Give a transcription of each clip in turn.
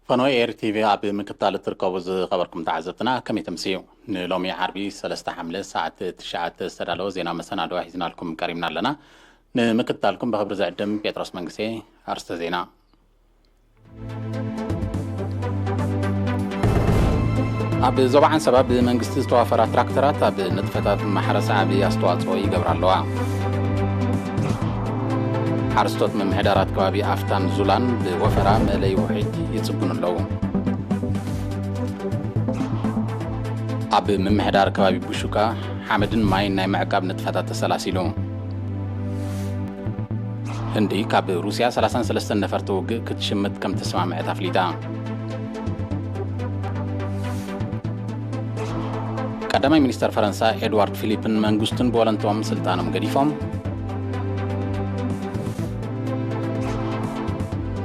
قنوات اير تي في اب مكتال تركبوا خبركم تعزبتنا كم يتمسيو نلومي عربي 3 حمله ساعه 9 استدالو زينا مسنادو حيزنا لكم كريمنا لنا نمكتالكم بخبر زعدم بيتروس منغسي ارست زينا اب زبعان سبب منغستي توافر تراكترات اب نطفتات محرس عبي استواصو يغبرالوا حرستوت من محدارات كوابي أفتان زولان بوفرة ملي وحيد يتصبون اللو أب من محدار كوابي بوشوكا حامدن ماين ناي معقاب نتفتات السلاسيلو هندي كاب روسيا 33 نفر توقع كتشمت كم تسمع مع تفليتا قدامي منستر فرنسا إدوارد فيليبن منغوستن بولنتوم سلطانم قديفهم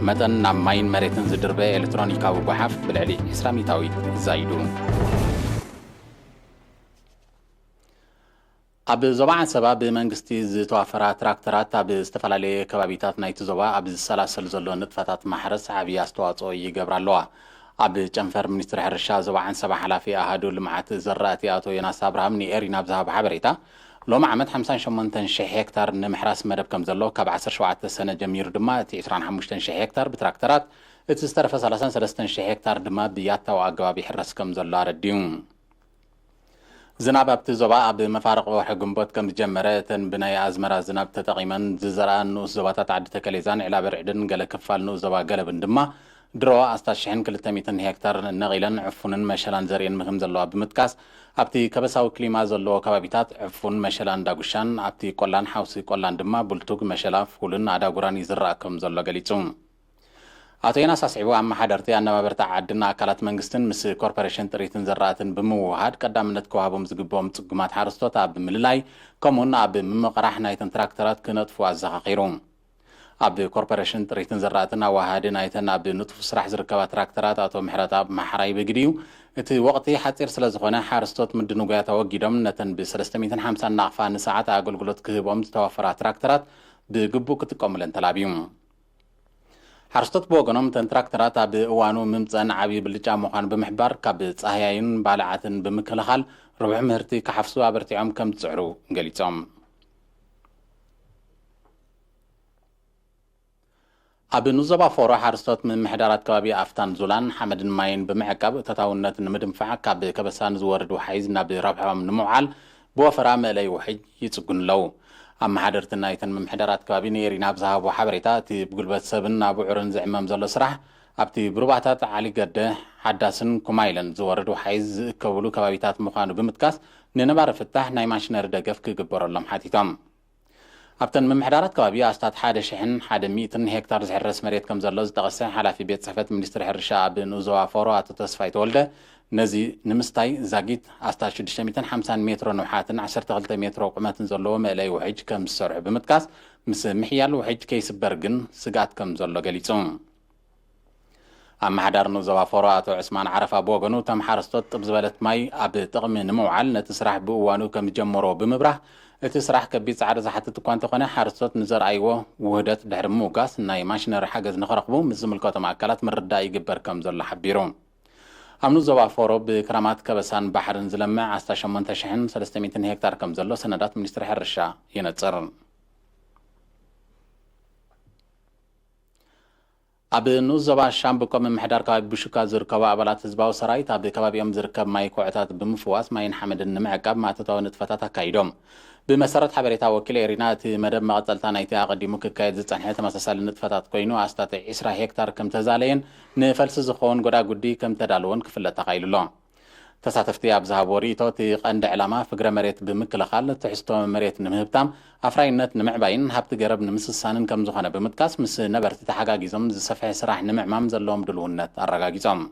مدن نعمين مريتن زدربة إلكترونيكا وبحف بالعلي إسلامي تاويد زايدو أب زبعان سبب منغستي زتوافرا تراكترات أب استفلالي كبابيتات نايت زبا أب السلاسل زلو نطفتات محرس عبي استواصو يقبرالوا أب جنفر منستر حرشا زبعان سبا حلافي أهدو لمعات زراتي آتو يناس أبراهام نيئري نابزها بحبريتا لو عمد 58 شي هكتار نمحراس مدب كم زلو كاب 17 سنة جمير دما تي 25 شي هكتار بتراكترات اتسترف 33 شي هكتار دما بياتا واقوابي حرس كم زلو رديون زناب ابتزوبا اب مفارق وحي قنبوت كم جمرتن بناي ازمرا زناب تتقيمن ززران نوس زباتات عد تكاليزان علا برعدن قل كفال نوس زبا قلب دما دروا استاشحن كل 200 هكتار نغيلن عفونن مشلان زرين مهم زلو بمتكاس ابتي كبساو كليما زلو كبابيتات عفون مشلان داغوشان ابتي قولان حوسي قولان دما بلتوغ مشلا فولن عدا قران يزراكم زلو قليتون اتينا ساسعبو اما حدرتي ان مبرتا عدنا اكلات منغستن مس كوربوريشن تريتن زراتن بموحد قدامنت كوابم زغبوم صقمات حارستوت اب مللاي كمون اب مقراح نايتن تراكترات كنطفو ازخاقيروم اب كوربوريشن تريتن زراتنا واحد نايتن اب نطف سراح زركبات تراكترات اتو محرتا بمحراي بغديو اتي وقتي حصير سلازخونه حارستوت مدنوغا توغيدوم نتن ب 350 نقفا ساعات اغلغلوت كهبوم توفر تراكترات بغبو كتقوملن تلابيوم حرستوت بوغنوم تن تراكترات اب اوانو ممصن عبي بلجا مخان بمحبار كاب صحياين بالعاتن بمكلخال ربع مهرتي كحفسو ابرتيعم كم تصعرو غليصوم اب نوزبا فورا حرستوت من محدارات كبابي افتان زولان حمدن ماين بمعقب تتاونت نمدنفع كاب كبسان زوردو حيز ناب ربعهم نموعال بوفرا ملي وحج يصقن لو اما حدرتنا يتن من محدارات كبابي نيري نابزها وحبريتا تي بقلبت سبن ابو عرن زعمام زلو سراح ابتي بروباتات علي قده حداسن كومايلن زوردو حيز كولو كبابيتات مخانو بمتكاس ننبار فتح ناي ماشنر دقف كقبرلهم حاتيتام ابتن من محدارات كبابي استاد حاده شحن حاده 100 هكتار زحرس مريت كم زلو زدقسه حلافي بيت صحفه منستر حرشا بنوزوا فورو تصفاي تولده نزي نمستاي زاغيت استاد 650 متر نوحاتن 12 متر قماتن زلو ملي وحج كم سرع بمتكاس مس محيال وحج كيس برغن سقات كم زلو غليصوم اما حدار نوزوا فورو عثمان عرفه بوغنو تم حرستوت بزبلت ماي اب تقم نموعل نتسرح بوانو كم جمرو بمبرح اتسرح كبيت عرض زحتت كوانت قنا حرستوت نزر ايوه وهدت دحر موغاس ناي ماشينر حاجز نخرقبو مزملكوت معكلات مردا يغبر كم زل حبيروم امنو زوا فورو بكرامات كبسان بحرن زلمع 18300 هكتار كم زلو سندات منستر حرشا ينصرن اب نوزبا شامبكم محدار كباب بشكا زركبا ابلات حزباو سرايت اب كبابيام زركب ماي كوعتات بمفواس ماين حمدن نمعقب ما تتاونت فتاتا كايدوم بمسارات حبريتا وكيل إيرينات مدب مقتلتا نايتي أقدمو كايد زتانحية تمساسال نتفتات كوينو أستاتي 10 هكتار كم تزالين نفلس زخون قدا قدي كم تدالون كفلة تقايلو تساتفتي أبزها بوريتو تيق أند علامة فقر مريت بمكلخال تحستو مريت نمهبتام أفراينات نمعباين هابت قرب نمس السانن كم زخانة بمتكاس مس نبرت تحقاقيزم زسفح سراح نمعمام زلوم دلونات الرقاقيزم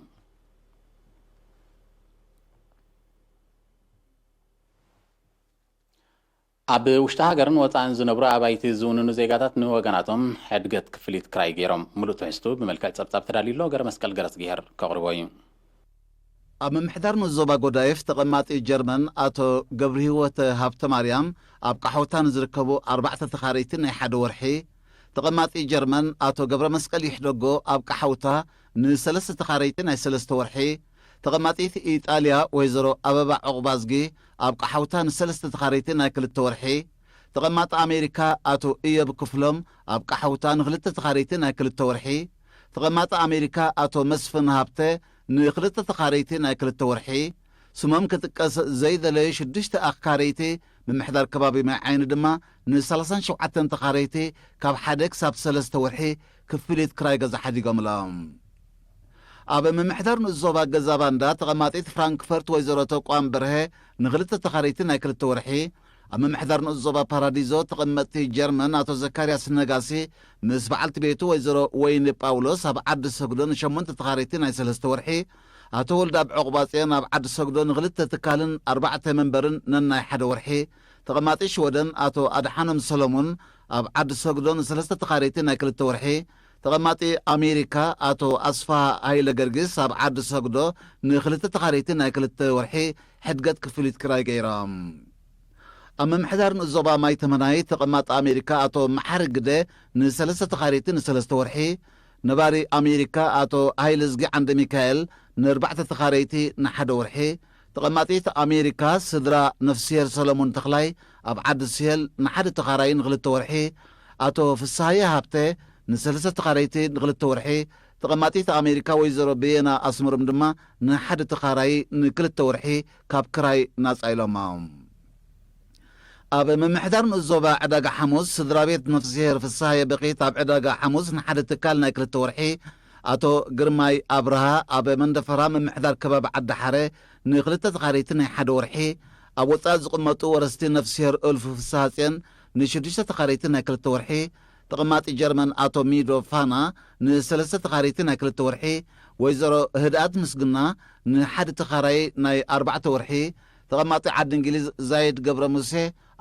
اب وشتا هاجرن وطان زنبرو ابايتي زونن زيغاتات نو وغناتهم حدقت كفليت كراي غيرم ملو تحستو بملكا صبصاب تداليلو غير مسكل غرس غير كقربوي اب محدار نزوبا غودايف تقماطي جرمن اتو غبرهيوت هابت ماريام اب قحوتان زركبو 4 تخاريتن اي حد ورحي ተቐማጢ ጀርመን ኣቶ ገብረ መስቀል ይሕደጎ ኣብ ቃሓውታ ንሰለስተ ተኻረይቲ ናይ 3 ወርሒ ተቐማጢት ኢጣልያ ወይዘሮ ኣበባ ዕቑባዝጊ ኣብ ቃሓውታ ንሰለስተ ተኻረይቲ ናይ 2 ወርሒ ተቐማጢ ኣሜሪካ ኣቶ እየብ ክፍሎም ኣብ ቃሓውታ ን2 ተኻረይቲ ናይ 2 ወርሒ ተቐማጢ ኣሜሪካ ኣቶ መስፍን ሃብተ ን2 ተኻረይቲ ናይ 2 ወርሒ ስሞም ክጥቀስ ዘይደለዩ 6 ኣካረይቲ ምምሕዳር ከባቢ ማይ ዓይኒ ድማ ን37 ተኻረይቲ ካብ 1 ክሳብ 3 ወርሒ ክፍሊት ክራይ ገዛ ሓዲጎምሎም ኣብ ምምሕዳር ንዞባ ገዛ ባንዳ ተቐማጢት ፍራንክፈርት ወይዘሮ ተቋም በርሀ ን2 ተኻረይቲ ናይ 2 ወርሒ ኣብ ምምሕዳር ንዞባ ፓራዲዞ ተቐመጥቲ ጀርመን ኣቶ ዘካርያስ ነጋሲ ምስ በዓልቲ ቤቱ ወይዘሮ ወይኒ ጳውሎስ ኣብ ዓዲ ሰግዶ ን8 ተኻረይቲ ናይ 3 ወርሒ ኣቶ ወልዳ ብዕቑባፅዮን ኣብ ዓዲ ሰግዶ ን2 ትካልን 4 መንበርን ነናይ 1 ወርሒ ተቐማጢ ሽወደን ኣቶ ኣድሓኖም ሰሎሞን ኣብ ዓዲ ሰግዶ ን3 ተኻረይቲ ናይ 2 ወርሒ ተቐማጢ ኣሜሪካ ኣቶ ኣስፋ ሃይለ ገርግስ ኣብ ዓዲ ሰግዶ ን2 ተኻረይቲ ናይ 2 ወርሒ ሕድገት ክፍሊት ክራይ ገይሮም ኣብ ምምሕዳር ንዞባ ማይ ተመናይ ተቐማጢ ኣሜሪካ ኣቶ መሓሪ ግደ ን3 ተኻረይቲ ን3 ወርሒ ነባሪ ኣሜሪካ ኣቶ ሃይለዝጊ ዓንደ ሚካኤል ን4 ተኻረይቲ ን1 ወርሒ ተቐማጢት ኣሜሪካ ስድራ ነፍስሄር ሰሎሞን ተኽላይ ኣብ ዓዲ ስሄል ን1 ተኻራይ ን2 ወርሒ ኣቶ ፍሳሃየ ሃብተ ን3 ተኻረይቲ ን2 ወርሒ ተቐማጢት ኣሜሪካ ወይዘሮ ብየና ኣስምሮም ድማ ን1 ተኻራይ ን2 ወርሒ ካብ ክራይ ናጻኢሎማ ኣብ ምምሕዳር ንዞባ ዕዳጋ ሐሙስ ስድራ ቤት ነፍስሄር ፍሳሃየ በቂት ኣብ ዕዳጋ ሐሙስ ን1 ትካል ናይ 2 ወርሒ ኣቶ ግርማይ ኣብርሃ ኣብ መንደፈራ ምምሕዳር ከባቢ ዓዲ ሓረ ን2 ተኻረይቲ ናይ 1 ወርሒ ኣብ ወፃእ ዝቕመጡ ወረስቲ ነፍስሄር እልፉ ፍሳሃፅን ን6 ተኻረይቲ ናይ 2 ወርሒ ተቐማጢ ጀርመን ኣቶ ሚዶ ፋና ን3 ተኻረይቲ ናይ 2 ወርሒ ወይዘሮ ህድኣት ምስግና ን1 ተኻራይ ናይ 4 ወርሒ ተቐማጢ ዓዲ እንግሊዝ ዛይድ ገብረ ሙሴ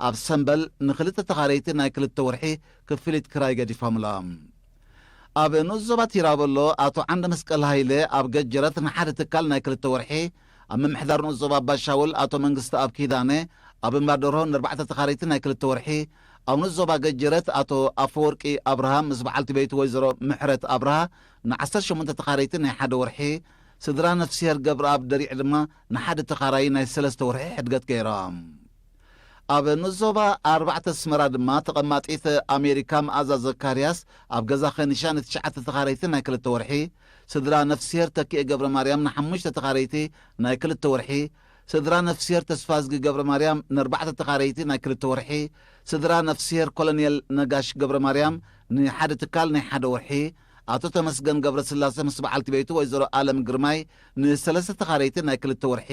ኣብ ሰንበል ን2 ተኻረይቲ ናይ 2 ወርሒ ክፍሊት ክራይ ገዲፎምሎም ኣብ ንዞባ ትራበሎ ኣቶ ዓንደ መስቀል ሃይለ ኣብ ገጀረት ን1 ትካል ናይ 2 ወርሒ ኣብ ምምሕዳር ንዞባ ባሻውል ኣቶ መንግስቲ ኣብ ኪዳነ ኣብ እምባደሮ ን4 ተኻረይቲ ናይ 2 ወርሒ ኣብ ንዞባ ገጀረት ኣቶ ኣፈወርቂ ኣብርሃም ምስ በዓልቲ ቤቱ ወይዘሮ ምሕረት ኣብርሃ ን18 ተኻረይቲ ናይ 1 ወርሒ ስድራ ነፍስሄር ገብረ ኣብ ደሪዕ ድማ ን1 ተኻራይ ናይ 3 ወርሒ ሕድገት ገይሮም ኣብ ንዞባ 4 ስመራ ድማ ተቐማጢት ኣሜሪካ መኣዛ ዘካርያስ ኣብ ገዛ ኸኒሻ ን9 ተኻረይቲ ናይ 2 ወርሒ ስድራ ነፍስሄር ተኪኤ ገብረ ማርያም ን5 ተኻረይቲ ናይ 2 ወርሒ ስድራ ነፍስሄር ተስፋዝጊ ገብረ ማርያም ን4 ተኻረይቲ ናይ 2 ወርሒ ስድራ ነፍስሄር ኮሎኔል ነጋሽ ገብረ ማርያም ን1 ትካል ናይ 1 ወርሒ ኣቶ ተመስገን ገብረ ስላሴ ምስ በዓልቲ ቤቱ ወይዘሮ ኣለም ግርማይ ን3 ተኻረይቲ ናይ 2 ወርሒ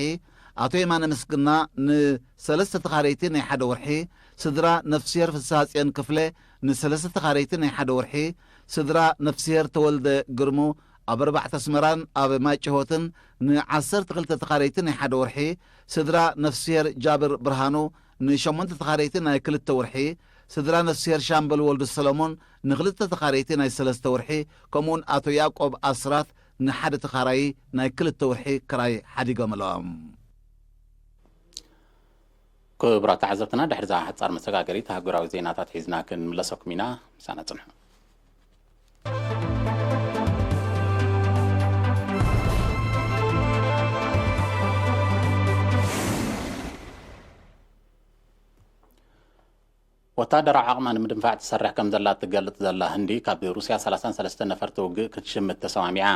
ኣቶ የማነ ምስግና ን3 ተኻረይቲ ናይ 1 ወርሒ ስድራ ነፍስሄር ፍሳሃፅን ክፍለ ን3 ተኻረይቲ ናይ 1 ወርሒ ስድራ ነፍስሄር ተወልደ ግርሙ ኣብ 4 ስመራን ኣብ ማይጭሆትን ን12 ተኻረይቲ ናይ 1 ወርሒ ስድራ ነፍስሄር ጃብር ብርሃኑ ን8 ተኻረይቲ ናይ 2 ወርሒ ስድራ ነፍስሄር ሻምበል ወልዱ ሰሎሞን ን2 ተኻረይቲ ናይ 3 ወርሒ ከምኡውን ኣቶ ያዕቆብ ኣስራት ን1 ተኻራይ ናይ 2 ወርሒ ክራይ ሓዲጎምሎም ክቡራት ተዓዘብትና ድሕሪ ዛ ሓፃር መሰጋገሪት ሃገራዊ ዜናታት ሒዝና ክንምለሰኩም ኢና ምሳና ፅንሑ ወታደራዊ ዓቕማ ንምድንፋዕ ትሰርሕ ከም ዘላ ትገልጥ ዘላ ህንዲ ካብ ሩስያ 33 ነፈርቲ ውግእ ክትሽምት ተሰማሚዓ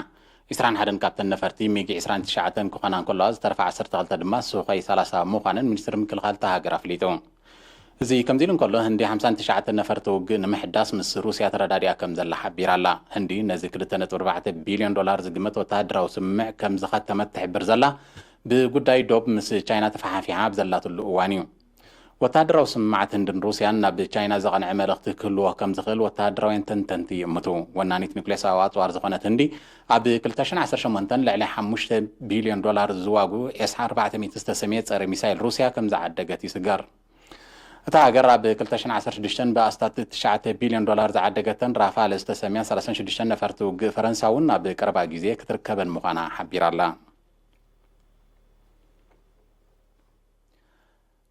21 ካብተን ነፈርቲ ሚግ 29 ክኾና እንከለዋ ዝተረፈ 12 ድማ ሱኸይ 30 ምዃነን ሚኒስትሪ ምክልኻል እታ ሃገር ኣፍሊጡ እዚ ከምዚ ኢሉ እንከሎ ህንዲ 59 ነፈርቲ ውግእ ንምሕዳስ ምስ ሩስያ ተረዳድያ ከም ዘላ ሓቢራ ኣላ ህንዲ ነዚ 2.4 ቢልዮን ዶላር ዝግመት ወታደራዊ ስምምዕ ከም ዝኸተመት ትሕብር ዘላ ብጉዳይ ዶብ ምስ ቻይና ተፈሓፊሓ ኣብ ዘላትሉ እዋን እዩ ወታደራዊ ስምምዓት ህንድን ሩስያን ናብ ቻይና ዘቐንዐ መልእኽቲ ክህልዎ ከም ዝኽእል ወታደራውያን ተንተንቲ ይእምቱ ወናኒት ኒኩሌሳዊ ኣፅዋር ዝኾነት ህንዲ ኣብ 2018 ልዕሊ 5 ቢልዮን ዶላር ዝዋግኡ ኤስ-400 ዝተሰመየ ፀረ ሚሳይል ሩስያ ከም ዝዓደገት ይስገር እታ ሃገር ኣብ 2016 ብኣስታት 9 ቢልዮን ዶላር ዝዓደገተን ራፋል ዝተሰመያ 36 ነፈርቲ ውግእ ፈረንሳ እውን ኣብ ቀረባ ግዜ ክትርከበን ምዃና ሓቢራ ኣላ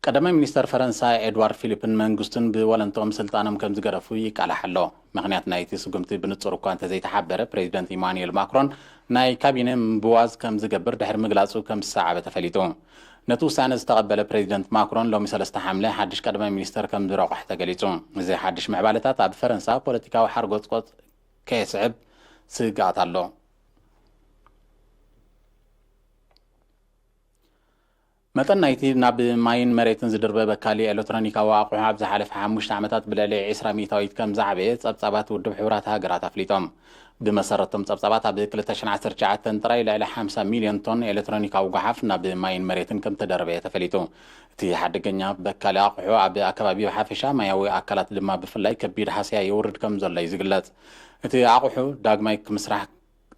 ቀዳማይ ሚኒስተር ፈረንሳይ ኤድዋርድ ፊሊፕን መንግስቱን ብወለንቶም ስልጣኖም ከም ዝገረፉ ይቃላሓሎ ምክንያት ናይቲ ስጉምቲ ብንጹር እኳ እንተዘይተሓበረ ፕሬዚደንት ኢማኑኤል ማክሮን ናይ ካቢነ ምብዋዝ ከም ዝገብር ድሕሪ ምግላጹ ከም ዝሰዓበ ተፈሊጡ ነቲ ውሳነ ዝተቐበለ ፕሬዚደንት ማክሮን ሎሚ 3 ሓምለ ሓድሽ ቀዳማይ ሚኒስተር ከም ዝረቑሕ ተገሊጹ እዚ ሓድሽ ምዕባለታት ኣብ ፈረንሳ ፖለቲካዊ ሓርጎጽቆጽ ከየስዕብ ስጋኣት ኣሎ መጠን ናይቲ ናብ ማይን መሬትን ዝድርበ ካሊእ ኤሌክትሮኒካዊ ኣቑሑ ኣብ ዝሓለፈ 5 ዓመታት ብልዕሊ 20 ሚታዊት ከም ዝዓበየ ጸብጻባት ውድብ ሕብራት ሃገራት ኣፍሊጦም ብመሰረቶም ጸብጻባት ኣብ 2019 ጥራይ ልዕሊ 50 ሚልዮን ቶን ኤሌክትሮኒካዊ ጎሓፍ ናብ ማይን መሬትን ከም ተደረበ ተፈሊጡ እቲ ሓደገኛ በካሊ ኣቑሑ ኣብ ኣከባቢ ሓፈሻ ማያዊ ኣካላት ድማ ብፍላይ ከቢድ ሓስያ ይውርድ ከም ዘሎ ይዝግለጽ እቲ ኣቑሑ ዳግማይ ክምስራሕ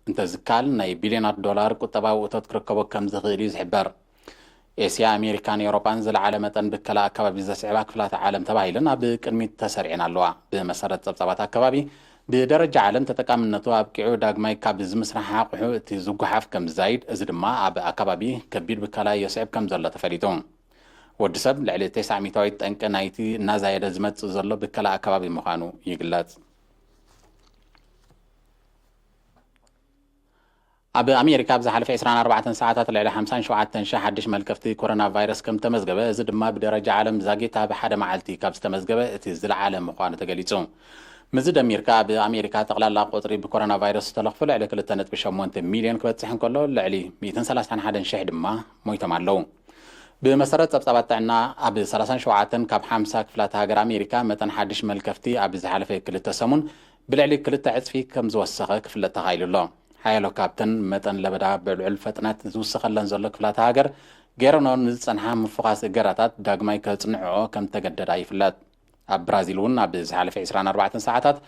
እንተዝካል ናይ ቢልዮናት ዶላር ቁጠባዊ እቶት ክርከቦ ከም ዝኽእል እዩ ዝሕበር ኤስያ ኣሜሪካን ኤውሮፓን ዝለዓለ መጠን ብከላ ኣከባቢ ዘስዕባ ክፍላት ዓለም ተባሂለን ኣብ ቅድሚት ተሰሪዐን ኣለዋ ብመሰረት ጸብጻባት ኣከባቢ ብደረጃ ዓለም ተጠቃምነቱ ኣብቂዑ ዳግማይ ካብ ዝምስራሕ ኣቑሑ እቲ ዝጓሓፍ ከም ዝዛይድ እዚ ድማ ኣብ ኣከባቢ ከቢድ ብከላ የስዕብ ከም ዘሎ ተፈሊጡ ወዲ ሰብ ልዕሊ 9 ሚታዊት ጠንቂ ናይቲ እናዛየደ ዝመጽእ ዘሎ ብከላ ኣከባቢ ምዃኑ ይግለጽ ኣብ ኣሜሪካ ብዝሓለፈ 24 ሰዓታት ልዕሊ 57,000 ሓድሽ መልከፍቲ ኮሮና ቫይረስ ከም ተመዝገበ እዚ ድማ ብደረጃ ዓለም ዛጌታ ብሓደ መዓልቲ ካብ ዝተመዝገበ እቲ ዝለዓለ ምዃኑ ተገሊጹ ምዝ ደሚርካ ብኣሜሪካ ጠቕላላ ቁጥሪ ብኮሮና ቫይረስ ዝተለኽፉ ልዕሊ 2.8 ሚልዮን ክበጽሕ እንከሎ ልዕሊ 131,000 ድማ ሞይቶም ኣለዉ ብመሰረት ጸብጻባት ጥዕና ኣብ 37 ካብ 50 ክፍላት ሃገር ኣሜሪካ መጠን ሓድሽ መልከፍቲ ኣብ ዝሓለፈ 2 ሰሙን ብልዕሊ 2 ዕጽፊ ከም ዝወሰኸ ክፍለጥ ተኻኢሉ ኣሎ ሓያሎ ካብተን መጠን ለበዳ ብልዑል ፈጥነት ዝውስኸለን ዘሎ ክፍላት ሃገር ገይረኖ ንዝጸንሓ ምፍቓስ እገራታት ዳግማይ ከጽንዕኦ ከም ተገደዳ ይፍለጥ ኣብ ብራዚል እውን ኣብ ዝሓለፈ 24 ሰዓታት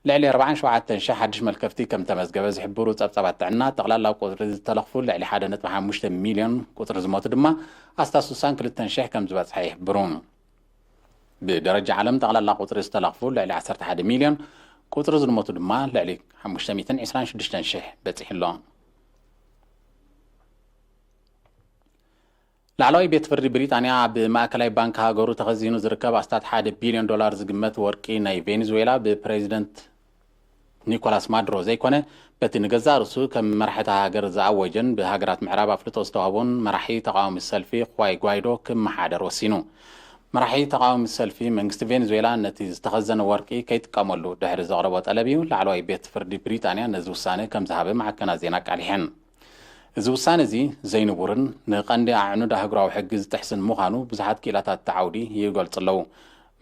ልዕሊ 47,000 ሓድሽ መልከፍቲ ከም ተመዝገበ ዝሕብሩ ጸብጻባት ጥዕና ጠቕላላ ቁጥሪ ዝተለኽፉ ልዕሊ 1.5 ሚልዮን ቁጥሪ ዝሞቱ ድማ ኣስታት 62,000 ከም ዝበጽሐ ይሕብሩ ብደረጃ ዓለም ጠቕላላ ቁጥሪ ዝተለኽፉ ልዕሊ 11 ሚልዮን ቁጥሪ ዝሞቱ ድማ ልዕሊ 526,000 በፂሕ ኣሎ ላዕለዋይ ቤት ፍርዲ ብሪጣንያ ኣብ ማእከላይ ባንክ ሃገሩ ተኸዚኑ ዝርከብ ኣስታት 1 ቢልዮን ዶላር ዝግመት ወርቂ ናይ ቬኔዙዌላ ብፕሬዚደንት ኒኮላስ ማዱሮ ዘይኮነ በቲ ንገዛ ርእሱ ከም መራሕቲ ሃገር ዝኣወጀን ብሃገራት ምዕራብ ኣፍልጦ ዝተዋህቦን መራሒ ተቃዋሚ ሰልፊ ኹዋይ ጓይዶ ክመሓደር ወሲኑ መራሒ ተቃዋሚ ሰልፊ መንግስቲ ቬኔዙዌላ ነቲ ዝተኸዘነ ወርቂ ከይጥቀመሉ ድሕሪ ዘቕረቦ ጠለብ እዩ ላዕለዋይ ቤት ፍርዲ ብሪጣንያ ነዚ ውሳነ ከም ዝሃበ ማዕከናት ዜና ቃሊሐን እዚ ውሳነ እዚ ዘይንቡርን ንቐንዲ ኣዕኑድ ሃገራዊ ሕጊ ዝጥሕስን ምዃኑ ብዙሓት ኪላታት ተዓውዲ ይገልጹ ኣለዉ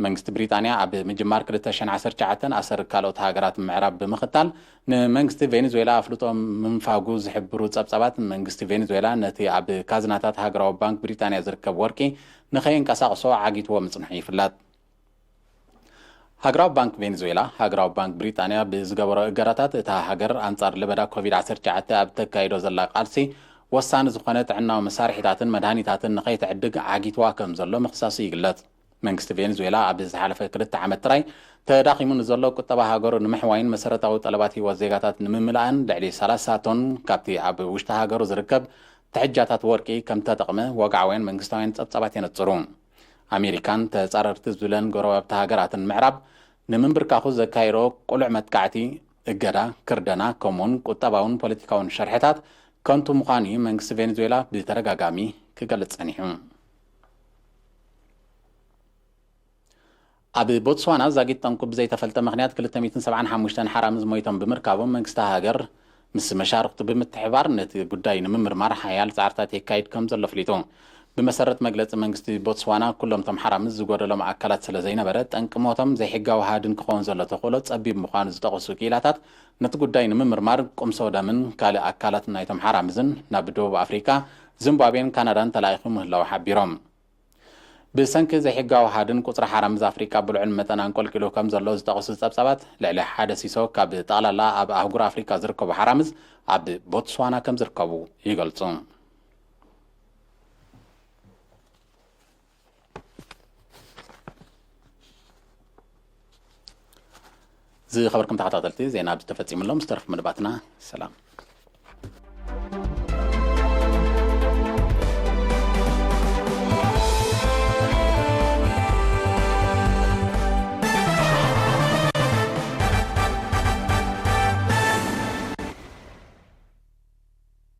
መንግስቲ ብሪጣንያ ኣብ ምጅማር 2019 ኣሰር ካልኦት ሃገራት ምዕራብ ብምኽታል ንመንግስቲ ቬኔዙዌላ ኣፍልጦ ምንፋጉ ዝሕብሩ ጸብጻባት መንግስቲ ቬኔዙዌላ ነቲ ኣብ ካዝናታት ሃገራዊ ባንክ ብሪጣንያ ዝርከብ ወርቂ ንኸይንቀሳቕሶ ዓጊትዎ ምጽንሑ ይፍለጥ ሃገራዊ ባንክ ቬኔዙዌላ ሃገራዊ ባንክ ብሪጣንያ ብዝገበሮ እገራታት እታ ሃገር ኣንጻር ለበዳ ኮቪድ-19 ኣብ ተካይዶ ዘላ ቃልሲ ወሳኒ ዝኾነ ጥዕናዊ መሳርሒታትን መድሃኒታትን ንኸይትዕድግ ዓጊትዋ ከም ዘሎ ምኽሳሱ ይግለጽ መንግስቲ ቬኔዙዌላ ኣብ ዝሓለፈ 2 ዓመት ጥራይ ተዳኺሙ ንዘሎ ቁጠባ ሃገሩ ንምሕዋይን መሰረታዊ ጠለባት ህይወት ዜጋታት ንምምላእን ልዕሊ 30 ቶን ካብቲ ኣብ ውሽጢ ሃገሩ ዝርከብ ትሕጃታት ወርቂ ከም ተጠቕመ ወግዓውያን መንግስታውያን ጸብጻባት የነጽሩ ኣሜሪካን ተጻረርቲ ዝብለን ጎረባብቲ ሃገራትን ምዕራብ ንምንብርካኹ ዘካይዶ ቁሉዕ መጥቃዕቲ እገዳ ክርደና ከምኡውን ቁጠባውን ፖለቲካውን ሸርሕታት ከንቱ ምዃኑ መንግስቲ ቬኔዙዌላ ብተደጋጋሚ ክገልጽ ጸኒሑ ኣብ ቦትስዋና ዛጊት ጠንቁ ብዘይተፈልጠ ምኽንያት 275 ሓራምዝ ሞይቶም ብምርካቦም መንግስቲ ሃገር ምስ መሻርክቱ ብምትሕባር ነቲ ጉዳይ ንምምርማር ሓያል ጻዕርታት የካይድ ከም ዘሎ ፍሊጡ بمسرت مجلس منجستي بوتسوانا كلهم تم حرام الزجور لهم أكلات سلزينة برد تنك موتم زي حجة وهادن كخون زلة خلط أبي مخان زتقصو كيلاتات نتقول داين من مرمار قم سودا من كالي أكلات نايتم حرام زن نبدو بأفريقيا زيمبابوين كندا تلاقيهم لو حبيرهم بسنك زي حجة وهادن كتر حرام أفريقيا بالعلم مثلا كل كيلو كم زلوا زتقصو سبسبات لعلى حدث يسوع كاب طالع لا أب أهجر أفريقيا زركبوا حرامز أب بوتسوانا كم زركبوا يقولون زي خبركم تحت زي نابز تفتي من لهم مسترف من باتنا سلام